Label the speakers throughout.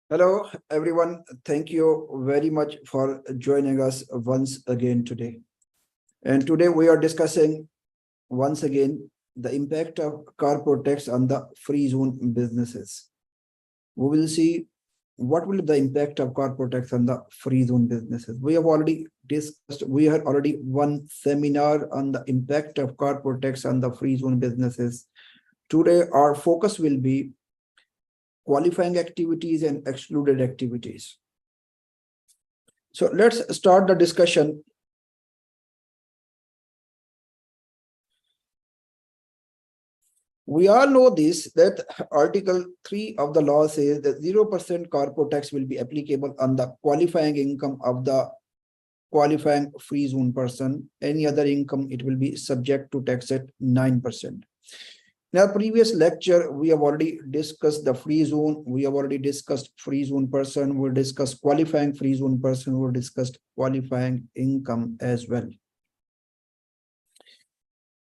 Speaker 1: Hello, everyone. Thank you very much for joining us once again today. And today we are discussing once again the impact of corporate tax on the free zone businesses. We will see what will be the impact of corporate tax on the free zone businesses. We have already discussed, we had already one seminar on the impact of corporate tax on the free zone businesses. Today, our focus will be qualifying activities and excluded activities. So let's start the discussion. We all know this, that Article 3 of the law says that 0% corporate tax will be applicable on the qualifying income of the qualifying free zone person. Any other income, it will be subject to tax at 9%. In our previous lecture, we have already discussed the free zone. We have already discussed free zone person. We'll discuss qualifying free zone person. We'll discuss qualifying income as well.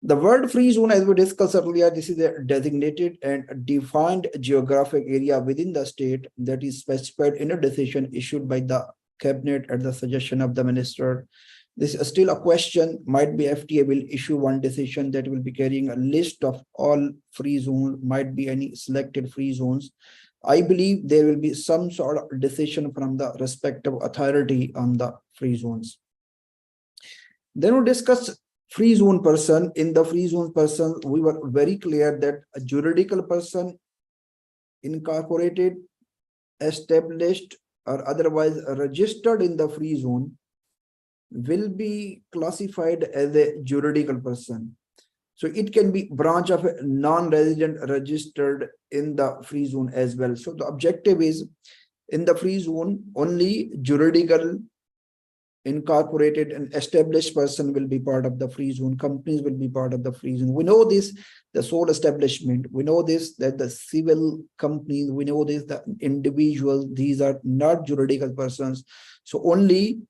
Speaker 1: The word free zone, as we discussed earlier, this is a designated and defined geographic area within the state that is specified in a decision issued by the cabinet at the suggestion of the minister. This is still a question. Might be FTA will issue one decision that will be carrying a list of all free zones, might be any selected free zones. I believe there will be some sort of decision from the respective authority on the free zones. Then we discuss free zone person. In the free zone person, we were very clear that a juridical person, incorporated, established, or otherwise registered in the free zone will be classified as a juridical person. So it can be branch of a non-resident registered in the free zone as well. So the objective is, in the free zone, only juridical, incorporated and established person will be part of the free zone. Companies will be part of the free zone. We know this, the sole establishment. We know this, that the civil companies, we know this, the individuals, these are not juridical persons. So only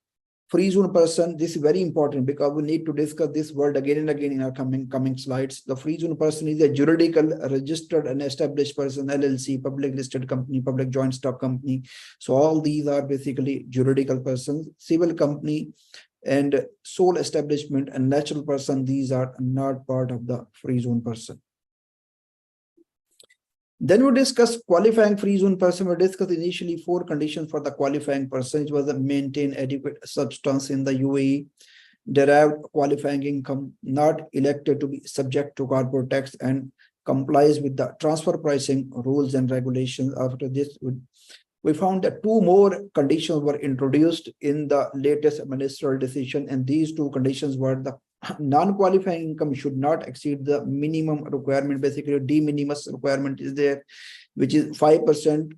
Speaker 1: free zone person, this is very important because we need to discuss this word again and again in our coming slides. The free zone person is a juridical, registered and established person, LLC, public listed company, public joint stock company. So all these are basically juridical persons. Civil company and sole establishment and natural person, these are not part of the free zone person. Then we discuss qualifying free zone person. We discussed initially 4 conditions for the qualifying person. It was a maintain adequate substance in the UAE, derived qualifying income, not elected to be subject to corporate tax, and complies with the transfer pricing rules and regulations. After this, we found that 2 more conditions were introduced in the latest ministerial decision, and these 2 conditions were the non-qualifying income should not exceed the minimum requirement. Basically, de minimis requirement is there, which is 5%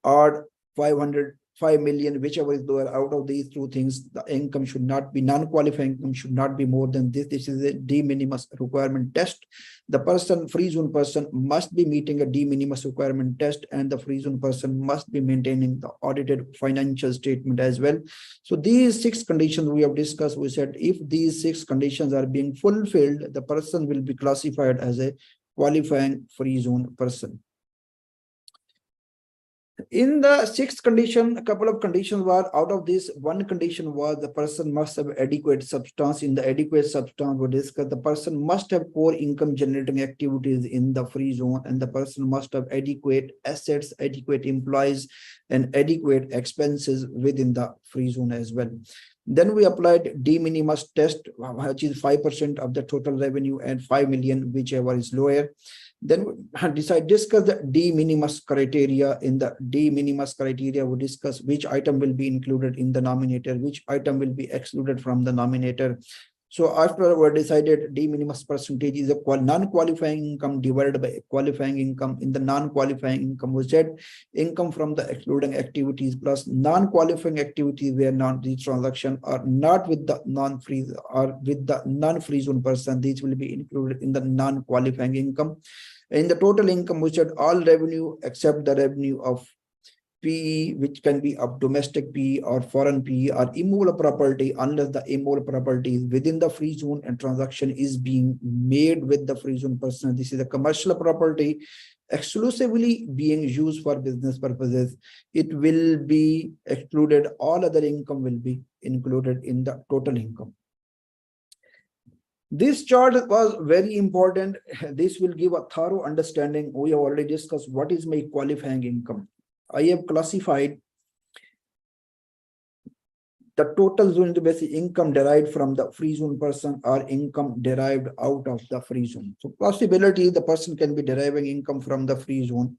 Speaker 1: or 5 million, whichever is lower. Out of these 2 things, the income should not be, non-qualifying income should not be more than this. This is a de minimis requirement test. The person, free zone person, must be meeting a de minimis requirement test, and the free zone person must be maintaining the audited financial statement as well. So these 6 conditions we have discussed. We said if these 6 conditions are being fulfilled, the person will be classified as a qualifying free zone person. In the 6th condition, a couple of conditions were, out of this, 1 condition was the person must have adequate substance. In the adequate substance, we discussed the person must have core income generating activities in the free zone, and the person must have adequate assets, adequate employees, and adequate expenses within the free zone as well. Then we applied de minimis test, which is 5% of the total revenue and 5 million, whichever is lower. Then we discuss the de minimis criteria. In the de minimis criteria, we discuss which item will be included in the nominator, which item will be excluded from the nominator. So after we decided de minimis percentage is a non-qualifying income divided by qualifying income. In the non-qualifying income, we said income from the excluding activities plus non-qualifying activities where these transactions are not with the non-free or with the non-free zone person. These will be included in the non-qualifying income. In the total income, we said all revenue except the revenue of PE, which can be of domestic PE or foreign PE, or immovable property, unless the immovable property is within the free zone and transaction is being made with the free zone person. This is a commercial property exclusively being used for business purposes, it will be excluded. All other income will be included in the total income. This chart was very important. This will give a thorough understanding. We have already discussed what is my qualifying income. I have classified the total zone into basic income derived from the free zone person or income derived out of the free zone. So possibility the person can be deriving income from the free zone.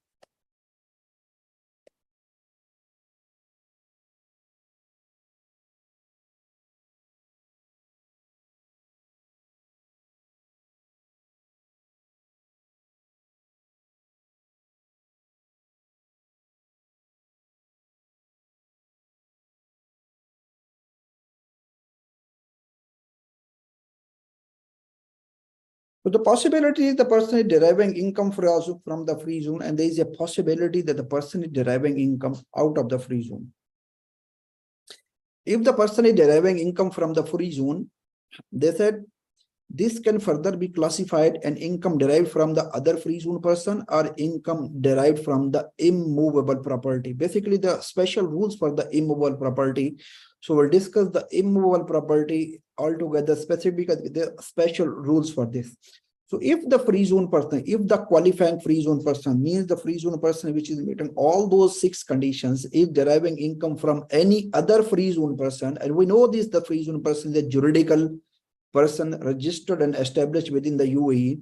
Speaker 1: So the possibility is the person is deriving income from the free zone, and there is a possibility that the person is deriving income out of the free zone. If the person is deriving income from the free zone, they said this can further be classified an income derived from the other free zone person or income derived from the immovable property. Basically, the special rules for the immovable property. So we'll discuss the immovable property altogether, specific the special rules for this. So if the free zone person, if the qualifying free zone person means the free zone person which is meeting all those 6 conditions is deriving income from any other free zone person, and we know this, the free zone person is a juridical person registered and established within the UAE,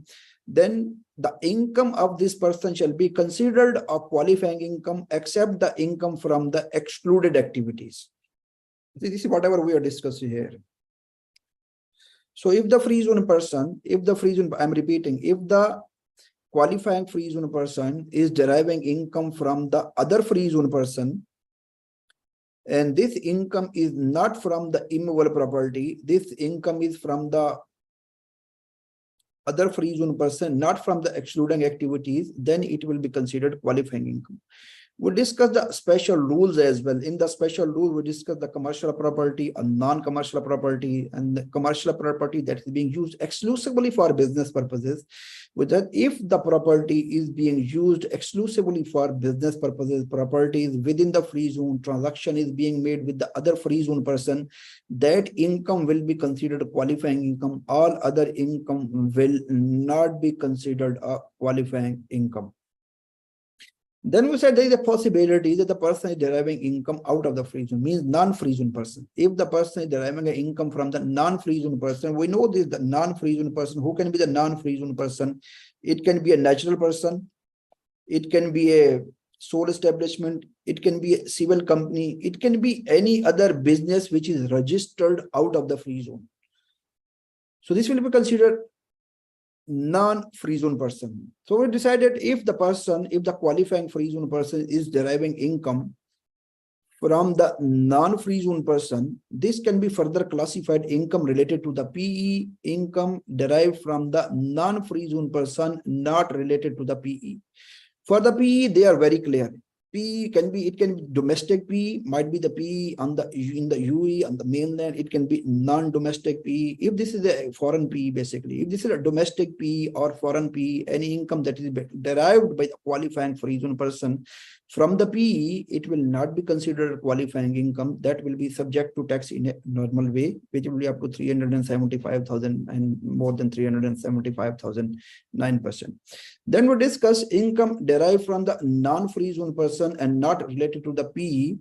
Speaker 1: then the income of this person shall be considered a qualifying income except the income from the excluded activities. This is whatever we are discussing here. So if the free zone person, I'm repeating, if the qualifying free zone person is deriving income from the other free zone person, and this income is not from the immovable property, this income is from the other free zone person, not from the excluding activities, then it will be considered qualifying income. We'll discuss the special rules as well. In the special rule, we discuss the commercial property, a non-commercial property, and the commercial property that is being used exclusively for business purposes. With that, if the property is being used exclusively for business purposes, property is within the free zone, transaction is being made with the other free zone person, that income will be considered qualifying income. All other income will not be considered a qualifying income. Then we said there is a possibility that the person is deriving income out of the free zone, means non-free zone person. If the person is deriving an income from the non-free zone person, we know this, the non-free zone person. Who can be the non-free zone person? It can be a natural person. It can be a sole establishment. It can be a civil company. It can be any other business which is registered out of the free zone. So this will be considered non-free zone person. So we decided if the qualifying free zone person is deriving income from the non-free zone person, this can be further classified income related to the PE, income derived from the non-free zone person, not related to the PE. For the PE, they are very clear. PE can be, it can be domestic PE, might be the PE in the UAE, on the mainland. It can be non-domestic PE. If this is a foreign PE, basically, if this is a domestic PE or foreign PE, any income that is derived by the qualifying free zone person from the PE, it will not be considered qualifying income. That will be subject to tax in a normal way, which will be up to 375,000 and more than 375,000, 9%. Then we discuss income derived from the non-free zone person and not related to the PE.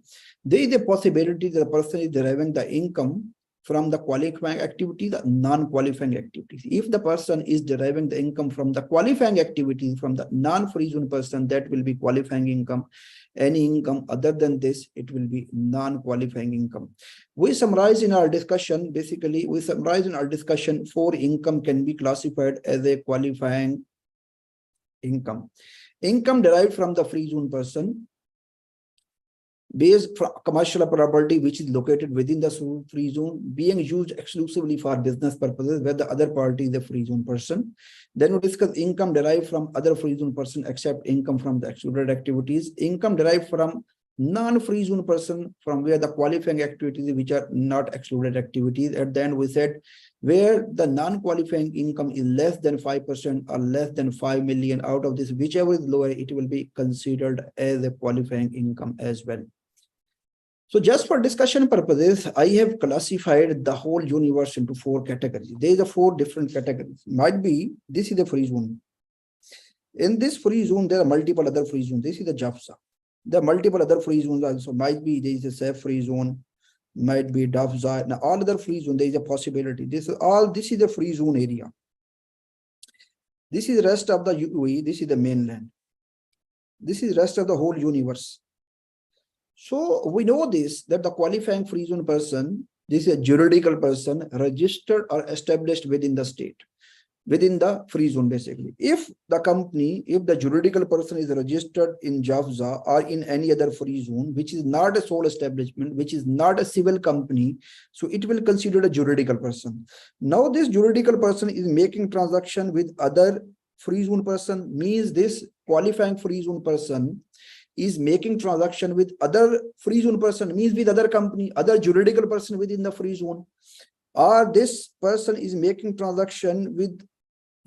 Speaker 1: There is a possibility that the person is deriving the income from the qualifying activity, the non-qualifying activities. If the person is deriving the income from the qualifying activities from the non-free zone person, that will be qualifying income. Any income other than this, it will be non-qualifying income. We summarize in our discussion, basically, 4 income can be classified as a qualifying income. Income derived from the free zone person, based from commercial property which is located within the free zone, being used exclusively for business purposes, where the other party is a free zone person. Then we discuss income derived from other free zone person except income from the excluded activities. Income derived from non-free zone person, from where the qualifying activities which are not excluded activities. At the end, we said where the non-qualifying income is less than 5% or less than 5 million, out of this, whichever is lower, it will be considered as a qualifying income as well. So just for discussion purposes, I have classified the whole universe into 4 categories. There are 4 different categories. Might be, this is the free zone. In this free zone, there are multiple other free zones. This is the JAFSA. There are multiple other free zones also. Might be there is a safe free zone, might be DAFZA. Now all other free zone, there is a possibility. This is the free zone area. This is the rest of the UAE. This is the mainland. This is the rest of the whole universe. So we know this, that the qualifying free zone person, this is a juridical person registered or established within the state, within the free zone basically. If the company, if the juridical person is registered in JAFZA or in any other free zone, which is not a sole establishment, which is not a civil company, so it will consider a juridical person. Now this juridical person is making transaction with other free zone person, means this qualifying free zone person is making transaction with other free zone person, means with other company, other juridical person within the free zone, or this person is making transaction with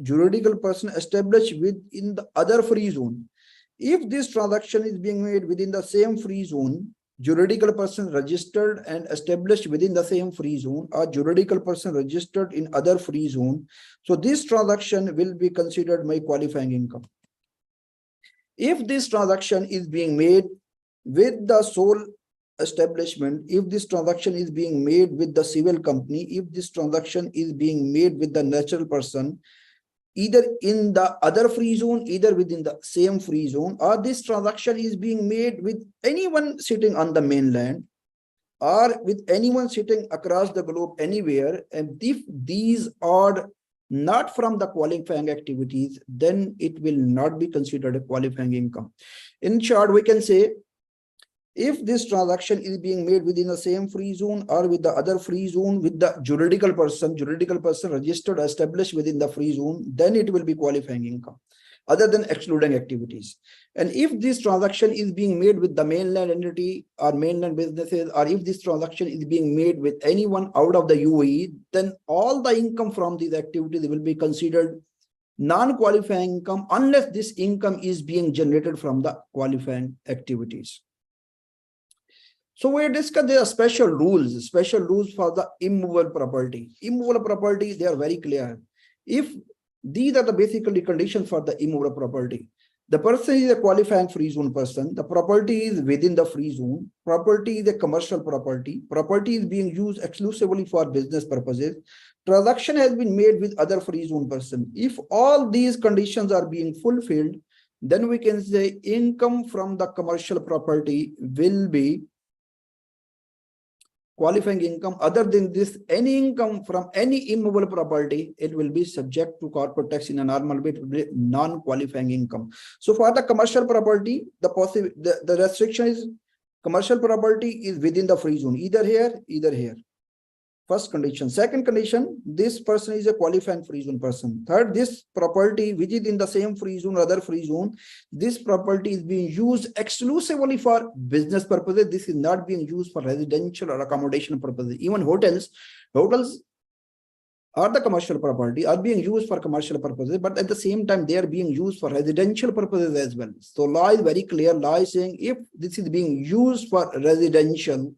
Speaker 1: juridical person established within the other free zone. If this transaction is being made within the same free zone, juridical person registered and established within the same free zone, or juridical person registered in other free zone, so this transaction will be considered my qualifying income. If this transaction is being made with the sole establishment, if this transaction is being made with the civil company, if this transaction is being made with the natural person, either in the other free zone, either within the same free zone, or this transaction is being made with anyone sitting on the mainland, or with anyone sitting across the globe anywhere, and if these are not from the qualifying activities, then it will not be considered a qualifying income. In short, we can say, if this transaction is being made within the same free zone or with the other free zone with the juridical person registered, established within the free zone, then it will be qualifying income, other than excluding activities. And if this transaction is being made with the mainland entity or mainland businesses, or if this transaction is being made with anyone out of the UAE, then all the income from these activities will be considered non-qualifying income, unless this income is being generated from the qualifying activities. So we discussed there are special rules for the immovable property. Immovable property, they are very clear. If these are the basically conditions for the immovable property. The person is a qualifying free zone person. The property is within the free zone. Property is a commercial property. Property is being used exclusively for business purposes. Transaction has been made with other free zone person. If all these conditions are being fulfilled, then we can say income from the commercial property will be qualifying income. Other than this, any income from any immovable property, it will be subject to corporate tax in a normal way, it will be non-qualifying income. So for the commercial property, the restriction is commercial property is within the free zone, either here, either here. First condition. Second condition, this person is a qualifying free zone person. Third, this property which is in the same free zone or other free zone, this property is being used exclusively for business purposes. This is not being used for residential or accommodation purposes. Even hotels are the commercial property, are being used for commercial purposes, but at the same time, they are being used for residential purposes as well. So law is very clear. Law is saying if this is being used for residential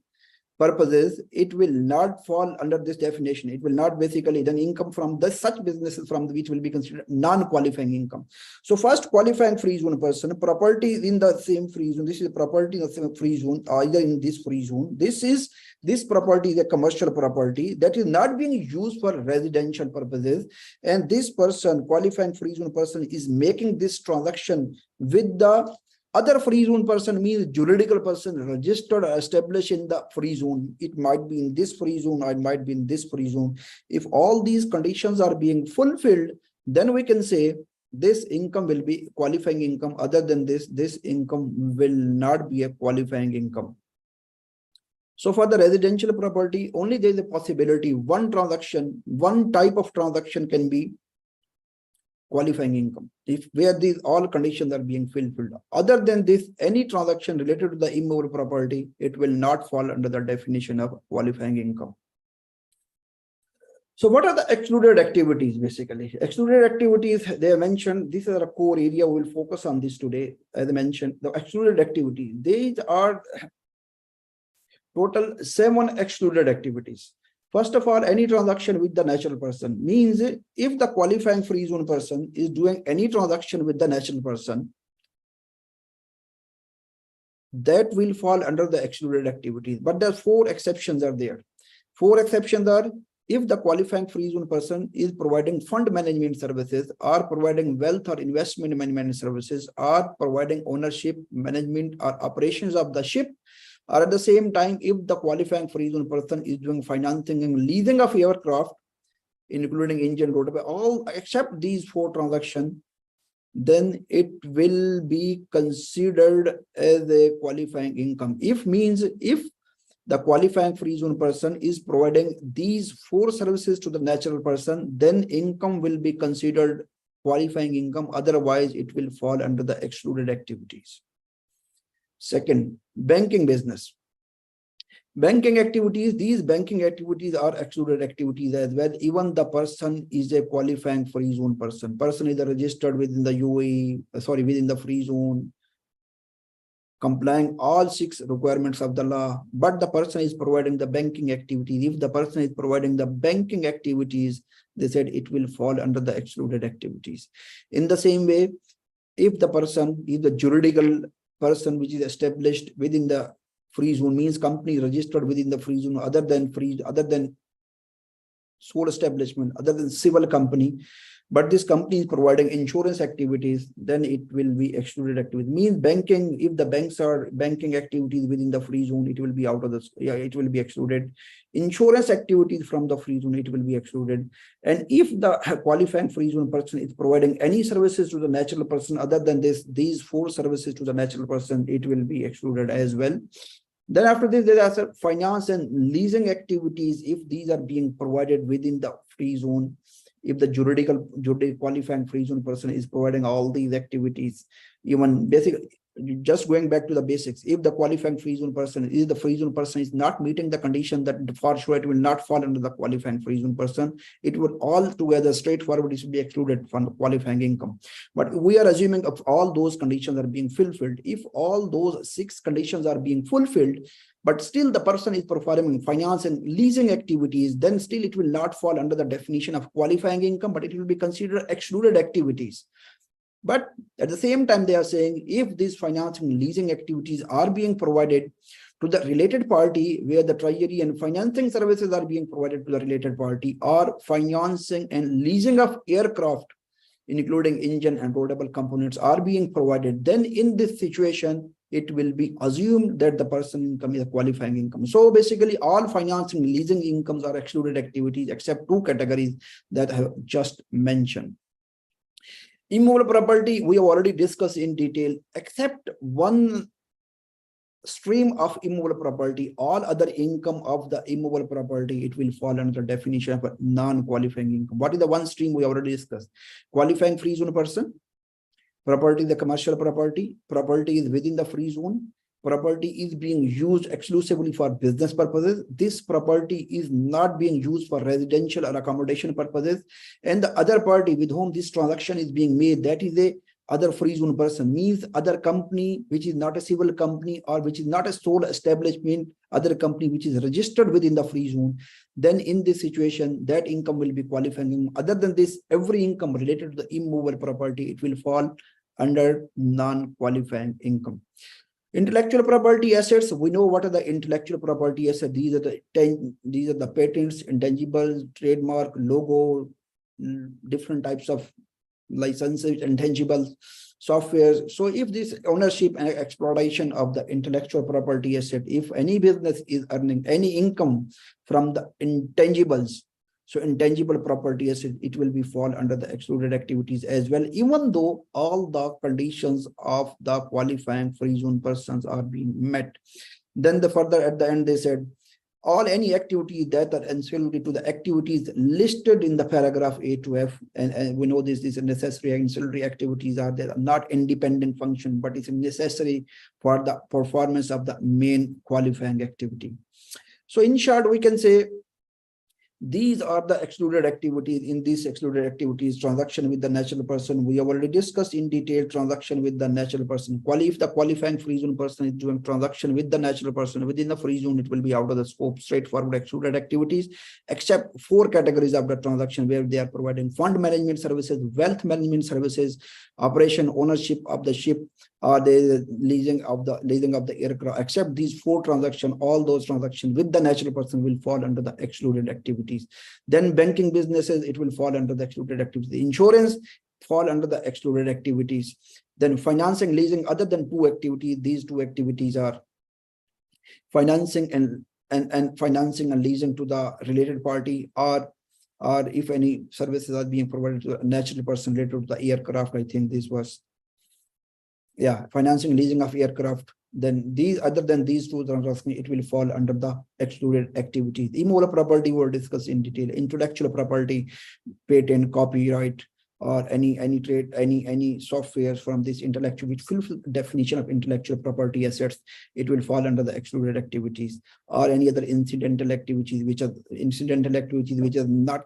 Speaker 1: purposes, it will not fall under this definition. It will not basically, then income from such businesses from which will be considered non-qualifying income. So first, qualifying free zone person, property in the same free zone. This is property in the same free zone, either in this free zone. This property is a commercial property that is not being used for residential purposes. And this person, qualifying free zone person, is making this transaction with the other free zone person, means juridical person registered or established in the free zone. It might be in this free zone or it might be in this free zone. If all these conditions are being fulfilled, then we can say this income will be qualifying income. Other than this income will not be a qualifying income. So for the residential property, only there is a possibility one transaction, one type of transaction can be qualifying income, if where these all conditions are being fulfilled. Other than this, any transaction related to the immovable property, it will not fall under the definition of qualifying income. So what are the excluded activities? Basically, excluded activities, they mentioned, this is a core area. We'll focus on this today. As I mentioned, the excluded activities, these are total 7 excluded activities. First of all, any transaction with the natural person, means if the qualifying free zone person is doing any transaction with the natural person, that will fall under the excluded activities. But there are 4 exceptions are there. 4 exceptions are: if the qualifying free zone person is providing fund management services, or providing wealth or investment management services, or providing ownership, management, or operations of the ship, or at the same time, if the qualifying free zone person is doing financing and leasing of aircraft, including engine, rotor, all except these 4 transactions, then it will be considered as a qualifying income. If means if the qualifying free zone person is providing these 4 services to the natural person, then income will be considered qualifying income. Otherwise, it will fall under the excluded activities. Second, banking business. Banking activities, these banking activities are excluded activities as well. Even the person is a qualifying free zone person. Person is registered within the UAE, within the free zone, complying all 6 requirements of the law, but the person is providing the banking activities. If the person is providing the banking activities, they said it will fall under the excluded activities. In the same way, if the person is the juridical person which is established within the free zone, means company registered within the free zone, other than sole establishment, other than civil company, but this company is providing insurance activities, then it will be excluded activity. Means banking, if the banks are banking activities within the free zone, it will be out of this, it will be excluded. Insurance activities from the free zone, it will be excluded. And if the qualifying free zone person is providing any services to the natural person other than these 4 services to the natural person, it will be excluded as well. Then after this, there are finance and leasing activities. If these are being provided within the free zone, if the juridical qualifying free zone person is providing all these activities, even basically, just going back to the basics, if the qualifying free zone person is not meeting the condition, that for sure it will not fall under the qualifying free zone person. It will all together straightforward, it should be excluded from the qualifying income. But we are assuming of all those conditions are being fulfilled. If all those 6 conditions are being fulfilled, but still the person is performing finance and leasing activities, then still it will not fall under the definition of qualifying income, but it will be considered excluded activities. But at the same time, they are saying if these financing and leasing activities are being provided to the related party, where the treasury and financing services are being provided to the related party, or financing and leasing of aircraft, including engine and rollable components, are being provided, then in this situation, it will be assumed that the person income is a qualifying income. So basically, all financing and leasing incomes are excluded activities except 2 categories that I have just mentioned. Immovable property, we have already discussed in detail. Except 1 stream of immovable property, all other income of the immovable property, it will fall under the definition of a non-qualifying income. What is the 1 stream we already discussed? Qualifying free zone person, property, the commercial property is within the free zone, property is being used exclusively for business purposes. This property is not being used for residential or accommodation purposes. And the other party with whom this transaction is being made, that is a other free zone person, means other company which is not a civil company or which is not a sole establishment, other company which is registered within the free zone. Then in this situation, that income will be qualifying. Other than this, every income related to the immovable property, it will fall under non-qualifying income. Intellectual property assets, we know what are the intellectual property assets. These are the patents, intangibles, trademark, logo, different types of licenses, intangible software. So if this ownership and exploitation of the intellectual property asset, if any business is earning any income from the intangibles, so intangible property asset, it will be fall under the excluded activities as well, even though all the conditions of the qualifying free zone persons are being met. Then further at the end, they said all any activities that are ancillary to the activities listed in the paragraph A to F, and we know these necessary ancillary activities are there, not independent function, but it's necessary for the performance of the main qualifying activity. So in short, we can say these are the excluded activities. In these excluded activities, transaction with the natural person, we have already discussed in detail transaction with the natural person. If the qualifying free zone person is doing transaction with the natural person within the free zone, it will be out of the scope, straightforward excluded activities, except 4 categories of the transaction where they are providing fund management services, wealth management services, operation, ownership of the ship, or the leasing of the aircraft. Except these 4 transactions, all those transactions with the natural person will fall under the excluded activities. Then banking businesses, it will fall under the excluded activities. The insurance fall under the excluded activities. Then financing, leasing, other than 2 activities, these 2 activities are financing and financing and leasing to the related party, or if any services are being provided to a natural person related to the aircraft. I think this was, yeah, financing, leasing of aircraft. Then these, other than these 2 transactions, it will fall under the excluded activities. Immovable property we will discuss in detail. Intellectual property, patent, copyright, or any trade, any software from this intellectual, which fulfill definition of intellectual property assets, it will fall under the excluded activities. Or any other incidental activities, which are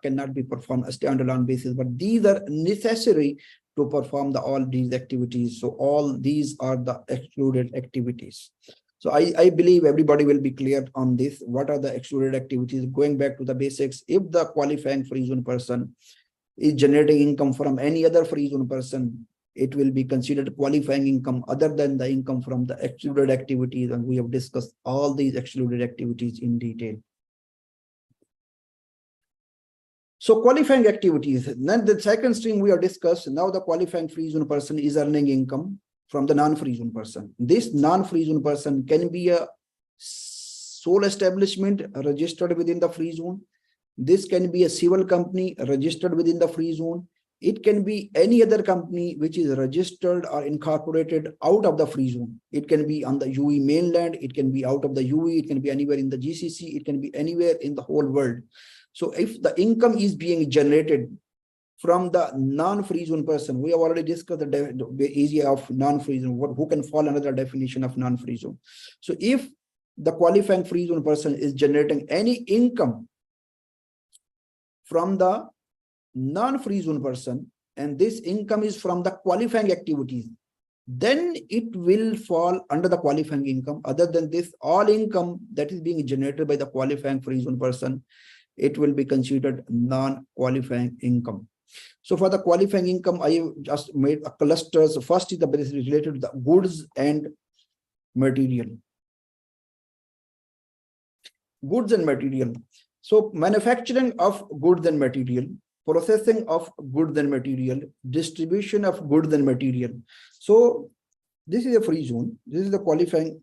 Speaker 1: cannot be performed a standalone basis, but these are necessary to perform all these activities. So all these are the excluded activities. So I believe everybody will be clear on this. What are the excluded activities? Going back to the basics, if the qualifying free zone person is generating income from any other free zone person, it will be considered qualifying income other than the income from the excluded activities. And we have discussed all these excluded activities in detail. So qualifying activities, then the second stream we have discussed. Now the qualifying free zone person is earning income from the non-free zone person. This non-free zone person can be a sole establishment registered within the free zone. This can be a civil company registered within the free zone. It can be any other company which is registered or incorporated out of the free zone. It can be on the UAE mainland. It can be out of the UAE. It can be anywhere in the GCC. It can be anywhere in the whole world. So if the income is being generated from the non-free zone person, we have already discussed the area of non-free zone, who can fall under the definition of non-free zone. So if the qualifying free zone person is generating any income from the non-free zone person, and this income is from the qualifying activities, then it will fall under the qualifying income. Other than this, all income that is being generated by the qualifying free zone person, it will be considered non-qualifying income. So for the qualifying income, I just made a clusters. First is the basically related to the goods and material. Goods and material. So manufacturing of goods and material, processing of goods and material, distribution of goods and material. So this is a free zone. This is the qualifying.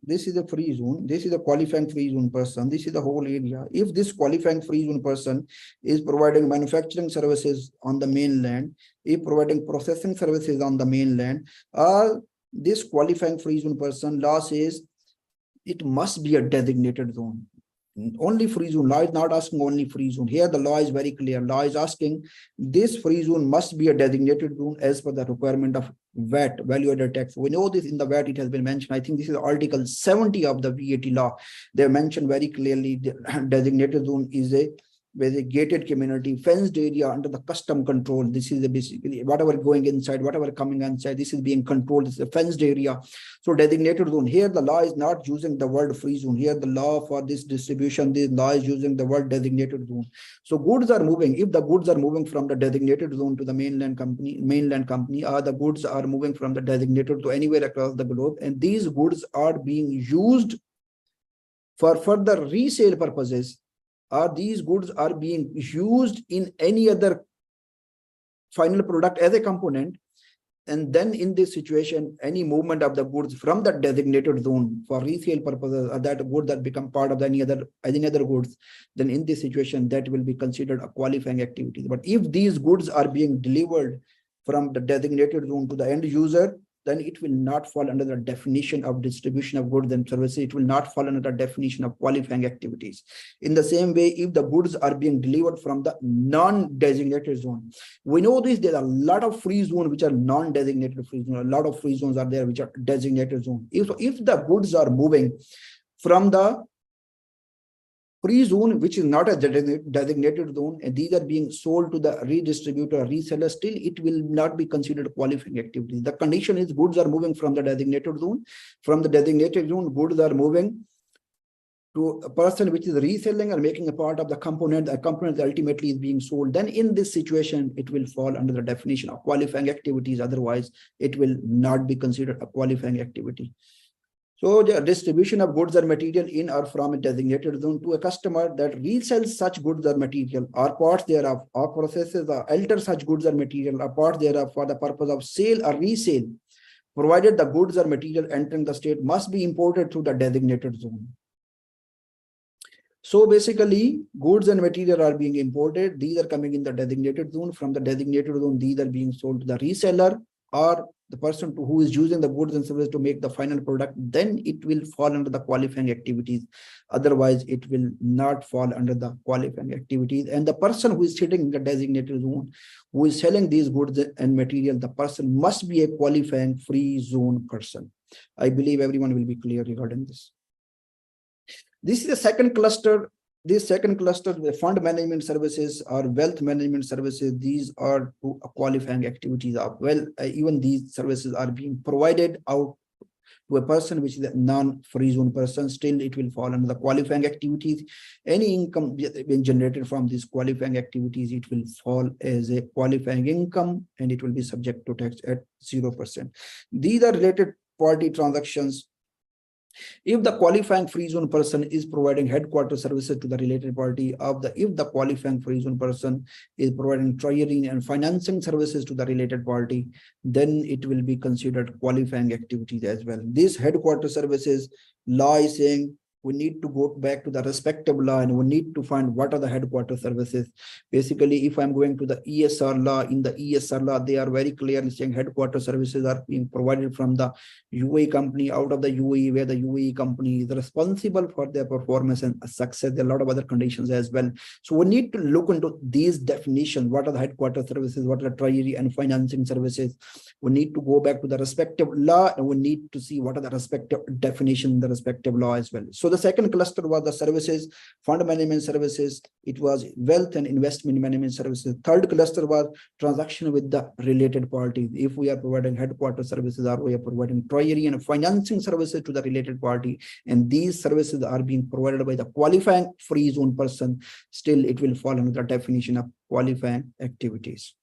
Speaker 1: This is a free zone. This is the qualifying free zone person. This is the whole area. If this qualifying free zone person is providing manufacturing services on the mainland, if providing processing services on the mainland, this qualifying free zone person, law says it must be a designated zone. Only free zone. Law is not asking only free zone. Here the law is very clear. Law is asking this free zone must be a designated zone as per the requirement of VAT, value added tax. We know this in the VAT, it has been mentioned. I think this is Article 70 of the VAT law. They mentioned very clearly the designated zone is a gated community, fenced area under the custom control. This is basically whatever going inside, whatever coming inside, this is being controlled. This is a fenced area. So designated zone. Here the law is not using the word free zone. Here the law for this distribution, this law is using the word designated zone. So goods are moving. If the goods are moving from the designated zone to the mainland company, or the goods are moving from the designated to anywhere across the globe, and these goods are being used for further resale purposes, or these goods are being used in any other final product as a component, and then in this situation, any movement of the goods from the designated zone for resale purposes, or that good that become part of any other goods, then in this situation, that will be considered a qualifying activity. But if these goods are being delivered from the designated zone to the end user, then it will not fall under the definition of distribution of goods and services. It will not fall under the definition of qualifying activities. In the same way, if the goods are being delivered from the non-designated zone, we know this, there are a lot of free zones which are non-designated free zones. A lot of free zones are there which are designated zone. If the goods are moving from the free zone, which is not a designated zone, and these are being sold to the redistributor or reseller, still it will not be considered qualifying activities. The condition is goods are moving from the designated zone. From the designated zone, goods are moving to a person which is reselling or making a part of the component. The component ultimately is being sold. Then in this situation, it will fall under the definition of qualifying activities. Otherwise, it will not be considered a qualifying activity. So the distribution of goods or material in or from a designated zone to a customer that resells such goods or material or parts thereof, or processes or alters such goods or material or parts thereof for the purpose of sale or resale, provided the goods or material entering the state must be imported through the designated zone. So basically, goods and material are being imported. These are coming in the designated zone. From the designated zone, these are being sold to the reseller or the person who is using the goods and services to make the final product. Then it will fall under the qualifying activities. Otherwise, it will not fall under the qualifying activities. And the person who is sitting in the designated zone, who is selling these goods and material, the person must be a qualifying free zone person. I believe everyone will be clear regarding this. This is the second cluster. This second cluster, the fund management services or wealth management services, these are two qualifying activities of even these services are being provided out to a person which is a non-free zone person. Still, it will fall under the qualifying activities. Any income being generated from these qualifying activities, it will fall as a qualifying income and it will be subject to tax at 0%. These are related party transactions. If the qualifying free zone person is providing headquarters services to the related party if the qualifying free zone person is providing treasury and financing services to the related party, then it will be considered qualifying activities as well. These headquarters services, law is saying we need to go back to the respective law and we need to find what are the headquarters services. Basically, if I'm going to the ESR law, in the ESR law, they are very clearly saying headquarters services are being provided from the UAE company out of the UAE, where the UAE company is responsible for their performance and success. There are a lot of other conditions as well. So we need to look into these definitions. What are the headquarters services? What are the treasury and financing services? We need to go back to the respective law and we need to see what are the respective definitions in the respective law as well. So the second cluster was the services, fund management services. It was wealth and investment management services. Third cluster was transaction with the related parties. If we are providing headquarters services or we are providing treasury and financing services to the related party, and these services are being provided by the qualifying free zone person, still it will fall under the definition of qualifying activities.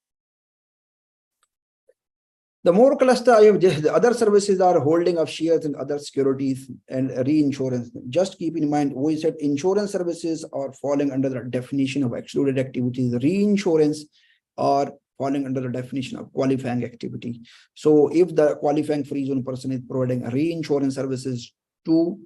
Speaker 1: The more cluster I have, the other services are holding of shares and other securities and reinsurance. Just keep in mind, we said insurance services are falling under the definition of excluded activities. Reinsurance are falling under the definition of qualifying activity. So if the qualifying free zone person is providing reinsurance services to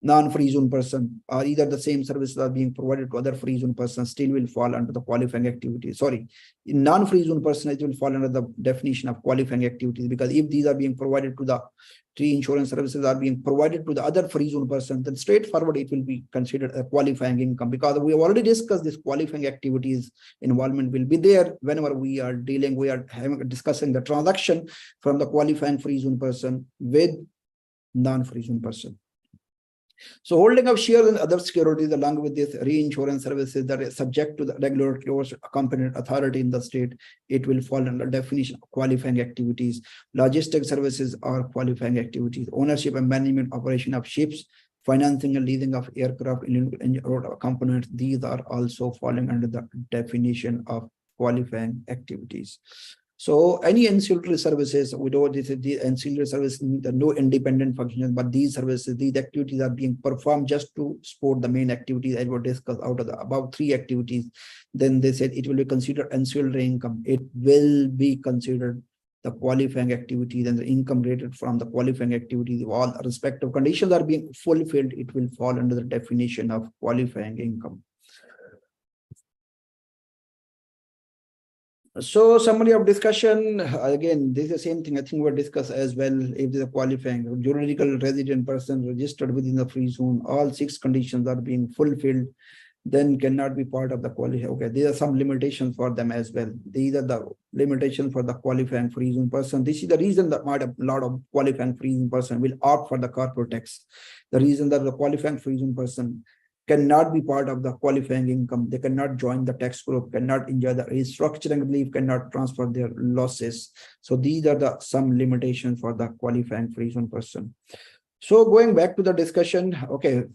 Speaker 1: non-free zone person, or either the same services are being provided to other free zone persons, still will fall under the qualifying activity. Sorry, in non-free zone person, it will fall under the definition of qualifying activities, because if these are being provided to the tree insurance services are being provided to the other free zone person, then straightforward it will be considered a qualifying income, because we have already discussed this qualifying activities involvement will be there whenever we are discussing the transaction from the qualifying free zone person with non-free zone person. So holding of shares and other securities along with this reinsurance services that are subject to the regulatory or competent authority in the state, it will fall under definition of qualifying activities. Logistics services are qualifying activities. Ownership and management operation of ships, financing and leasing of aircraft and road components, these are also falling under the definition of qualifying activities. So any ancillary services, we know this is the ancillary services, the no independent functions, but these services, these activities are being performed just to support the main activities as we discussed out of the above three activities. Then they said it will be considered ancillary income. It will be considered the qualifying activities, and the income rated from the qualifying activities, if all respective conditions are being fulfilled, it will fall under the definition of qualifying income. So summary of discussion, again, this is the same thing I think we'll discuss as well. If there's a qualifying juridical resident person registered within the free zone, all 6 conditions are being fulfilled, then cannot be part of the qualifying. Okay, these are some limitations for them as well. These are the limitations for the qualifying free zone person. This is the reason that a lot of qualifying free zone person will opt for the corporate tax. The reason that the qualifying free zone person cannot be part of the qualifying income. They cannot join the tax group, cannot enjoy the restructuring relief, cannot transfer their losses. So these are the some limitations for the qualifying free zone person. So going back to the discussion, okay,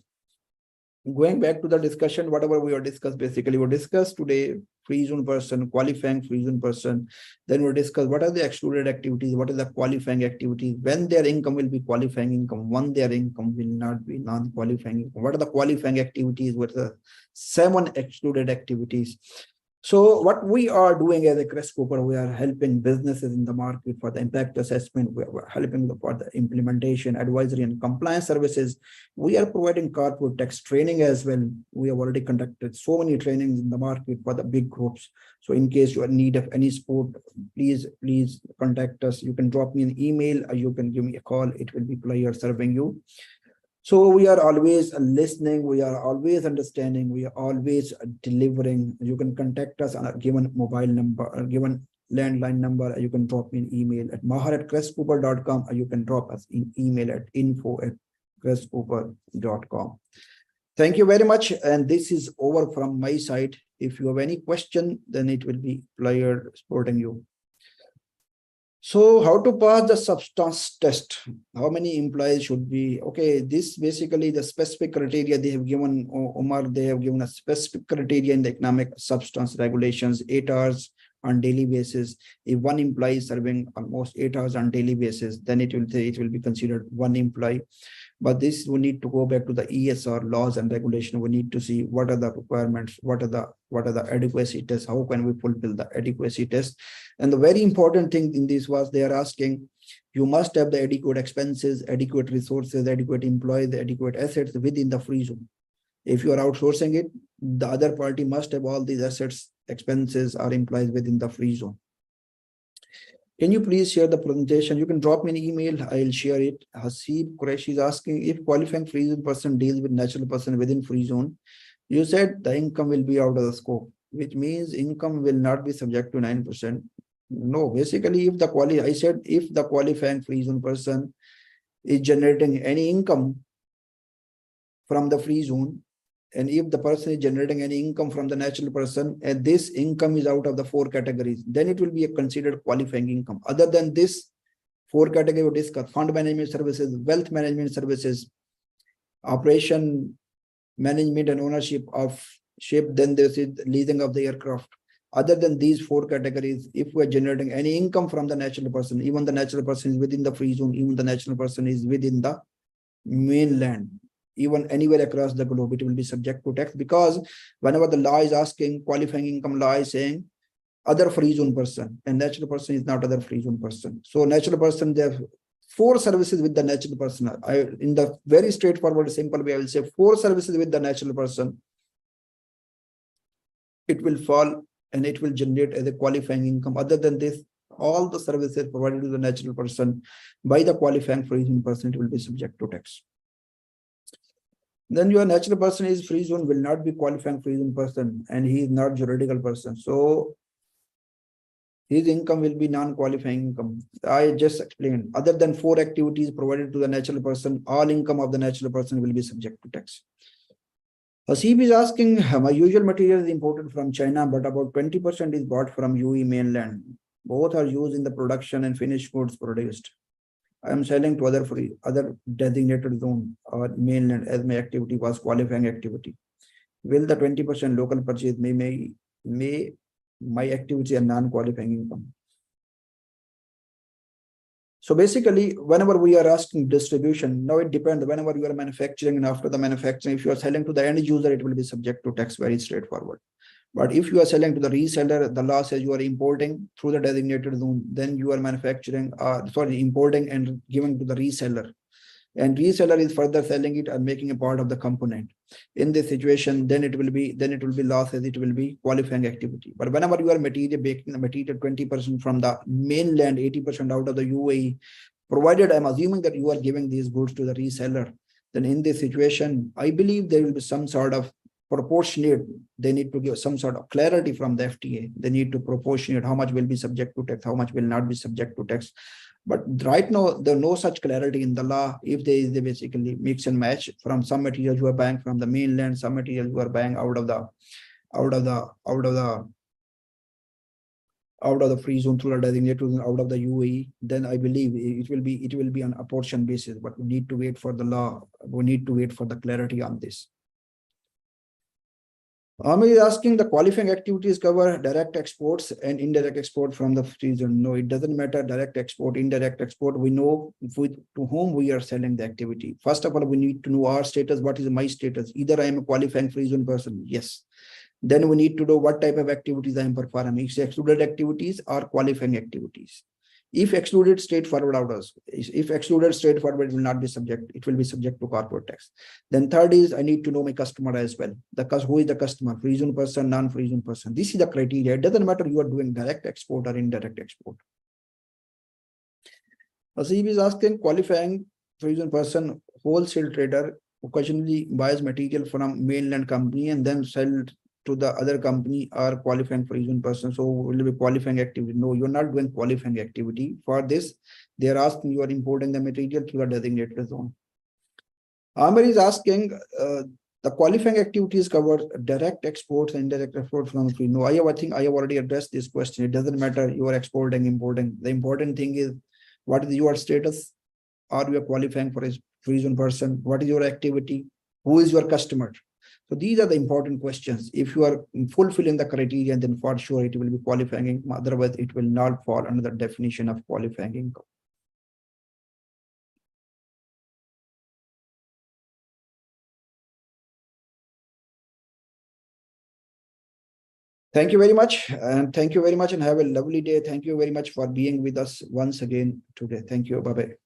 Speaker 1: going back to the discussion, whatever we have discussed, basically we discussed today free zone person, qualifying free zone person. Then we'll discuss what are the excluded activities, what is the qualifying activities, when their income will be qualifying income, when their income will not be non-qualifying income, what are the qualifying activities, what are the 7 excluded activities. So what we are doing as a Crest Cooper, we are helping businesses in the market for the impact assessment. We are helping for the implementation, advisory, and compliance services. We are providing corporate tax training as well. We have already conducted so many trainings in the market for the big groups. So in case you are in need of any support, please contact us. You can drop me an email or you can give me a call. It will be pleasure serving you. So we are always listening, we are always understanding, we are always delivering. You can contact us on a given mobile number, a given landline number. You can drop me an email at mahar@crestcooper.com, or you can drop us an email at info@crestcooper.com. Thank you very much. And this is over from my side. If you have any question, then it will be pleasure supporting you. So how to pass the substance test? How many employees should be? Okay, this basically the specific criteria they have given, Omar, they have given a specific criteria in the economic substance regulations, 8 hours on daily basis. If one employee is serving almost 8 hours on daily basis, then it will be considered one employee. But this we need to go back to the ESR laws and regulation. We need to see what are the requirements, what are the adequacy tests, how can we fulfill the adequacy test. And the very important thing in this was they are asking, you must have the adequate expenses, adequate resources, adequate employees, adequate assets within the free zone. If you are outsourcing it, the other party must have all these assets, expenses, or employees within the free zone. Can you please share the presentation? You can drop me an email. I'll share it. Hasib Qureshi is asking, if qualifying free zone person deals with natural person within free zone, you said the income will be out of the scope, which means income will not be subject to 9%. No, basically, if the qualifying free zone person is generating any income from the free zone, and if the person is generating any income from the natural person, and this income is out of the 4 categories, then it will be considered qualifying income. Other than this 4 categories we discussed: fund management services, wealth management services, operation management and ownership of ship, then there is leasing of the aircraft. Other than these 4 categories, if we are generating any income from the natural person, even the natural person is within the free zone, even the natural person is within the mainland, even anywhere across the globe, it will be subject to tax, because whenever the law is asking, qualifying income law is saying other free zone person, and natural person is not other free zone person. So natural person, they have 4 services with the natural person. In the very straightforward, simple way, I will say 4 services with the natural person. It will fall and it will generate as a qualifying income. Other than this, all the services provided to the natural person by the qualifying free zone person, it will be subject to tax. Then your natural person is free zone, will not be qualifying free zone person, and he is not juridical person. So his income will be non-qualifying income. I just explained. Other than 4 activities provided to the natural person, all income of the natural person will be subject to tax. Hasib is asking, my usual material is imported from China, but about 20% is bought from UAE mainland. Both are used in the production and finished goods produced. I am selling to other designated zone or mainland as my activity was qualifying activity. Will the 20% local purchase may my activity a non-qualifying income? So basically, whenever we are asking distribution, now it depends. Whenever you are manufacturing and after the manufacturing, if you are selling to the end user, it will be subject to tax, very straightforward. But if you are selling to the reseller, the law says you are importing through the designated zone, then you are importing and giving to the reseller. and reseller is further selling it and making a part of the component. In this situation, then it will be loss as it will be qualifying activity. But whenever you are making the material 20% from the mainland, 80% out of the UAE, provided I'm assuming that you are giving these goods to the reseller, then in this situation, I believe there will be some sort of proportionate. They need to give some sort of clarity from the FTA. They need to proportionate how much will be subject to tax, how much will not be subject to tax. But right now, there's no such clarity in the law. If there is basically mix and match from some materials you are buying from the mainland, some materials you are buying out of the free zone through the designated zone out of the UAE, then I believe it will be on a portion basis. But we need to wait for the law. We need to wait for the clarity on this. Amir is asking, the qualifying activities cover direct exports and indirect export from the free zone. No, it doesn't matter direct export, indirect export. We know to whom we are selling the activity. First of all, we need to know our status. What is my status? Either I am a qualifying free zone person. Yes. Then we need to know what type of activities I am performing. It's excluded activities or qualifying activities. If excluded straightforward orders, if excluded straightforward, it will not be subject. It will be subject to corporate tax. Then third is I need to know my customer as well. Who is the customer? Free zone person, non-free zone person. This is the criteria. It doesn't matter you are doing direct export or indirect export. Asif is asking, qualifying free zone person, wholesale trader occasionally buys material from mainland company and then sell to the other company or qualifying free zone person. So will be qualifying activity. No, you're not doing qualifying activity. For this, they are asking you are importing the material to the designated zone. Amir is asking, the qualifying activities cover direct exports and indirect exports from free. No, I think I have already addressed this question. It doesn't matter you are exporting, importing. The important thing is what is your status? Are you qualifying for a free zone person? What is your activity? Who is your customer? So these are the important questions. If you are fulfilling the criteria, then for sure it will be qualifying income. Otherwise, it will not fall under the definition of qualifying income. Thank you very much. And thank you very much and have a lovely day. Thank you very much for being with us once again today. Thank you. Bye-bye.